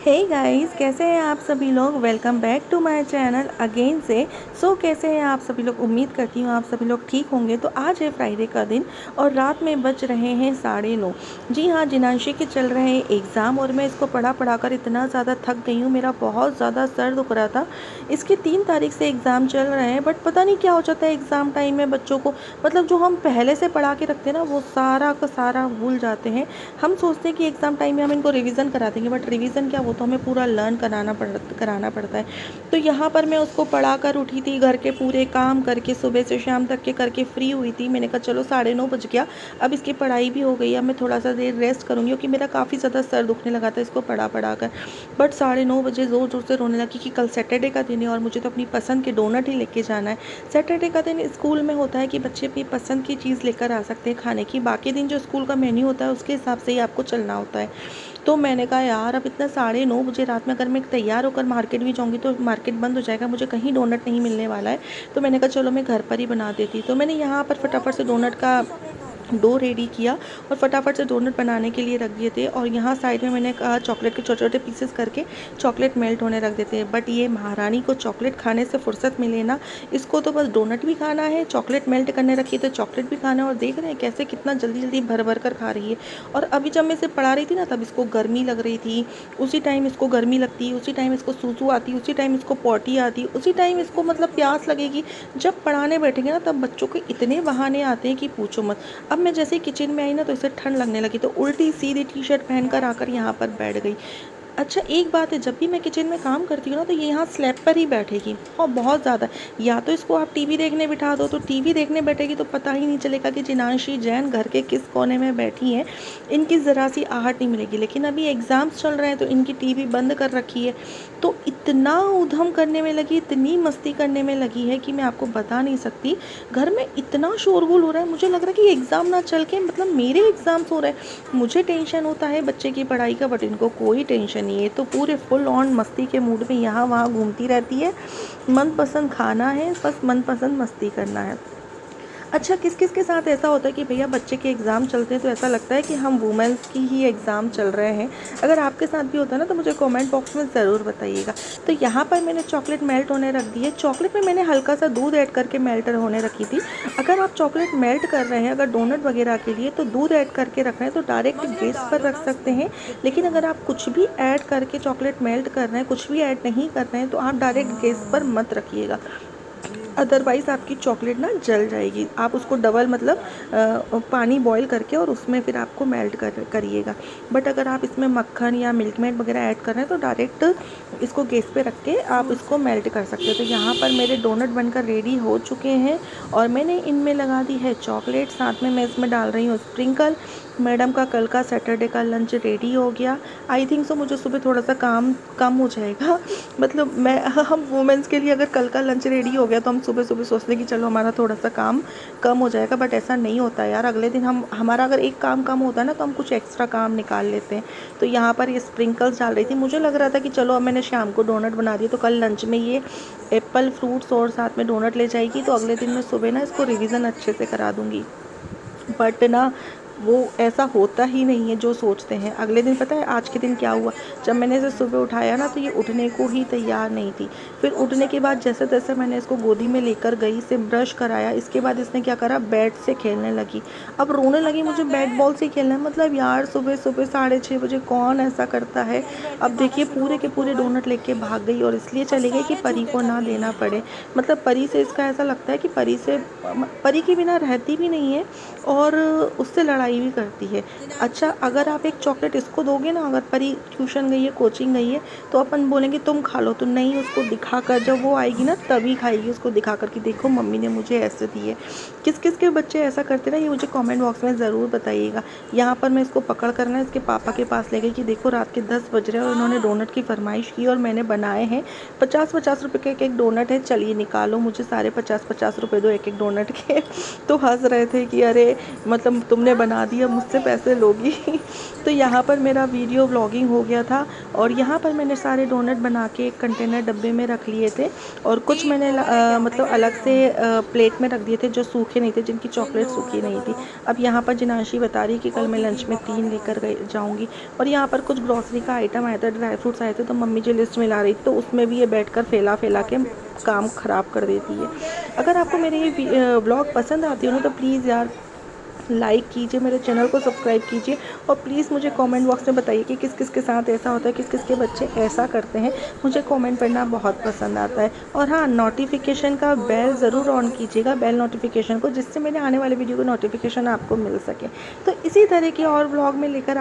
Hey guys, कैसे हैं आप सभी लोग। Welcome back to my channel again से। कैसे हैं आप सभी लोग। उम्मीद करती हूँ आप सभी लोग ठीक होंगे। तो आज है फ्राइडे का दिन और रात में बज रहे हैं 9:30। जी हाँ, जिनांशी के चल रहे हैं एग्ज़ाम और मैं इसको पढ़ा कर इतना ज़्यादा थक गई हूँ। मेरा बहुत ज़्यादा सर दुख रहा था। इसके 3 तारीख से एग्ज़ाम चल रहे हैं, बट पता नहीं क्या हो जाता है एग्ज़ाम टाइम में बच्चों को। मतलब जो हम पहले से पढ़ा के रखते हैं ना, वो सारा का सारा भूल जाते हैं। हम सोचते हैं कि एग्ज़ाम टाइम में हम इनको रिवीजन करा देंगे, बट रिवीजन क्या, वो तो हमें पूरा लर्न कराना पड़ता है। तो यहाँ पर मैं उसको पढ़ा कर उठी थी, घर के पूरे काम करके सुबह से शाम तक के करके फ्री हुई थी। मैंने कहा चलो 9:30 बज गया, अब इसकी पढ़ाई भी हो गई, अब मैं थोड़ा सा देर रेस्ट करूँगी, क्योंकि मेरा काफ़ी ज़्यादा सर दुखने लगा था इसको पढ़ा कर। बट 9:30 बजे ज़ोर ज़ोर से रोने लगी कि कल सैटरडे का दिन है और मुझे तो अपनी पसंद के डोनट ही लेके जाना है। सैटरडे का दिन स्कूल में होता है कि बच्चे अपनी पसंद की चीज़ लेकर आ सकते हैं खाने की। बाकी दिन जो स्कूल का मेन्यू होता है उसके हिसाब से ही आपको चलना होता है। तो मैंने कहा यार, अब इतना 9:30 बजे रात में अगर मैं तैयार होकर मार्केट भी जाऊँगी तो मार्केट बंद हो जाएगा, मुझे कहीं डोनट नहीं मिलने वाला है। तो मैंने कहा चलो मैं घर पर ही बना देती। तो मैंने यहाँ पर फटाफट से डोनट का डो रेडी किया और फटाफट से डोनट बनाने के लिए रख दिए थे। और यहाँ साइड में मैंने कहा चॉकलेट के छोटे छोटे पीसेस करके चॉकलेट मेल्ट होने रख देते हैं। बट ये महारानी को चॉकलेट खाने से फुर्सत मिले ना, इसको तो बस डोनट भी खाना है, चॉकलेट मेल्ट करने रखी तो चॉकलेट भी खाना है। और देख रहे हैं कैसे कितना जल्दी जल्दी भर भर कर खा रही है। और अभी जब मैं इसे पढ़ा रही थी ना, तब इसको गर्मी लग रही थी। उसी टाइम इसको गर्मी लगती, उसी टाइम इसको सूसू आती, उसी टाइम इसको पॉटी आती, उसी टाइम इसको मतलब प्यास लगेगी। जब पढ़ाने बैठेंगे ना, तब बच्चों के इतने बहाने आते हैं कि पूछो मत। अब मैं जैसे ही किचन में आई ना, तो इसे ठंड लगने लगी, तो उल्टी सीधी टी शर्ट पहनकर आकर यहाँ पर बैठ गई। अच्छा, एक बात है, जब भी मैं किचन में काम करती हूँ ना, तो ये यहाँ स्लैब पर ही बैठेगी और बहुत ज़्यादा। या तो इसको आप टीवी देखने बिठा दो, तो टीवी देखने बैठेगी तो पता ही नहीं चलेगा कि जिनांशी जैन घर के किस कोने में बैठी हैं। इनकी ज़रा सी आहट नहीं मिलेगी। लेकिन अभी एग्ज़ाम्स चल रहे हैं तो इनकी टीवी बंद कर रखी है। तो इतना ऊधम करने में लगी, इतनी मस्ती करने में लगी है कि मैं आपको बता नहीं सकती। घर में इतना शोरगुल हो रहा है, मुझे लग रहा है कि एग्ज़ाम ना चल के मतलब मेरे एग्ज़ाम्स हो रहे हैं। मुझे टेंशन होता है बच्चे की पढ़ाई का, बट इनको कोई टेंशन नहीं है। तो पूरे फुल ऑन मस्ती के मूड में यहाँ वहाँ घूमती रहती है। मनपसंद खाना है, बस मनपसंद मस्ती करना है। अच्छा, किस किस के साथ ऐसा होता है कि भैया बच्चे के एग्ज़ाम चलते हैं तो ऐसा लगता है कि हम वुमेंस की ही एग्ज़ाम चल रहे हैं। अगर आपके साथ भी होता है ना, तो मुझे कमेंट बॉक्स में ज़रूर बताइएगा। तो यहाँ पर मैंने चॉकलेट मेल्ट होने रख दी है। चॉकलेट में मैंने हल्का सा दूध ऐड करके मेल्ट होने रखी थी। अगर आप चॉकलेट मेल्ट कर रहे हैं अगर डोनट वगैरह के लिए, तो दूध ऐड करके रख रहे हैं तो डायरेक्ट गैस पर रख सकते हैं। लेकिन अगर आप कुछ भी ऐड करके चॉकलेट मेल्ट कर रहे हैं, कुछ भी ऐड नहीं कर रहे हैं, तो आप डायरेक्ट गैस पर मत रखिएगा। अदरवाइज़ आपकी चॉकलेट ना जल जाएगी। आप उसको डबल मतलब पानी बॉईल करके और उसमें फिर आपको मेल्ट करिएगा। बट अगर आप इसमें मक्खन या मिल्क मेड वगैरह ऐड कर रहे हैं, तो डायरेक्ट इसको गैस पे रख के आप इसको मेल्ट कर सकते हो। तो यहाँ पर मेरे डोनट बनकर रेडी हो चुके हैं और मैंने इनमें लगा दी है चॉकलेट। साथ में मैं इसमें डाल रही हूँ स्प्रिंकल। मैडम का कल का सैटरडे का लंच रेडी हो गया। आई थिंक सो मुझे सुबह थोड़ा सा काम कम हो जाएगा। मतलब मैं हम वुमेंस के लिए अगर कल का लंच रेडी हो गया तो हम सुबह सुबह सोचते हैं कि चलो हमारा थोड़ा सा काम कम हो जाएगा, बट ऐसा नहीं होता यार। अगले दिन हमारा अगर एक काम कम होता है ना, तो हम कुछ एक्स्ट्रा काम निकाल लेते हैं। तो यहाँ पर ये स्प्रिंकल्स डाल रही थी। मुझे लग रहा था कि चलो अब मैंने शाम को डोनट बना दिए तो कल लंच में ये एप्पल फ्रूट्स और साथ में डोनट ले जाएगी, तो अगले दिन मैं सुबह ना इसको रिवीजन अच्छे से करा दूँगी। बट ना, वो ऐसा होता ही नहीं है जो सोचते हैं। अगले दिन पता है आज के दिन क्या हुआ। जब मैंने इसे सुबह उठाया ना, तो ये उठने को ही तैयार नहीं थी। फिर उठने के बाद जैसे तैसे मैंने इसको गोदी में लेकर गई, इसे ब्रश कराया। इसके बाद इसने क्या करा, बैट से खेलने लगी। अब रोने लगी, मुझे बैट बॉल से खेलना है। मतलब यार, सुबह सुबह 6:30 बजे कौन ऐसा करता है। अब देखिए पूरे के पूरे डोनट लेके भाग गई और इसलिए चली गई कि परी को ना देना पड़े। मतलब परी से इसका ऐसा लगता है कि परी के बिना रहती भी नहीं है और उससे लड़ाई भी करती है। अच्छा, अगर आप एक चॉकलेट इसको दोगे ना, अगर परी ट्यूशन गई है, कोचिंग गई है, तो अपन बोलेंगे तुम खा लो, तो नहीं, उसको दिखाकर, जब वो आएगी ना तभी खाएगी, उसको दिखाकर कि देखो मम्मी ने मुझे ऐसे दी है। किस किस के बच्चे ऐसा करते ना, ये मुझे कमेंट बॉक्स में ज़रूर बताइएगा। यहाँ पर मैं इसको पकड़ कर ना इसके पापा के पास ले गई कि देखो रात के 10 बज रहे हैं और इन्होंने डोनट की फरमाइश की और मैंने बनाए हैं। 50-50 रुपये के एक एक डोनट है, चलिए निकालो, मुझे सारे 50-50 रुपये दो एक एक डोनट के। तो हंस रहे थे कि अरे मतलब तुमने बना बना दिया, मुझसे पैसे लोगी। तो यहाँ पर मेरा वीडियो व्लॉगिंग हो गया था और यहाँ पर मैंने सारे डोनट बना के एक कंटेनर डब्बे में रख लिए थे और कुछ मैंने मतलब अलग से प्लेट में रख दिए थे जो सूखे नहीं थे, जिनकी चॉकलेट सूखी नहीं थी। अब यहाँ पर जिनाशी बता रही कि कल मैं लंच में 3 लेकर जाऊँगी। और यहाँ पर कुछ ग्रॉसरी का आइटम आया था, ड्राई फ्रूट्स आए थे, तो मम्मी जो लिस्ट मिला रही थी तो उसमें भी ये बैठकर फैला के काम ख़राब कर देती है। अगर आपको मेरे ये व्लॉग पसंद आती हो ना तो प्लीज़ यार लाइक कीजिए, मेरे चैनल को सब्सक्राइब कीजिए और प्लीज़ मुझे कमेंट बॉक्स में बताइए कि किस किस के साथ ऐसा होता है, किस किस के बच्चे ऐसा करते हैं। मुझे कमेंट पढ़ना बहुत पसंद आता है। और हाँ, नोटिफिकेशन का बेल ज़रूर ऑन कीजिएगा, बेल नोटिफिकेशन को, जिससे मेरे आने वाले वीडियो को नोटिफिकेशन आपको मिल सके। तो इसी तरह की और व्लॉग में लेकर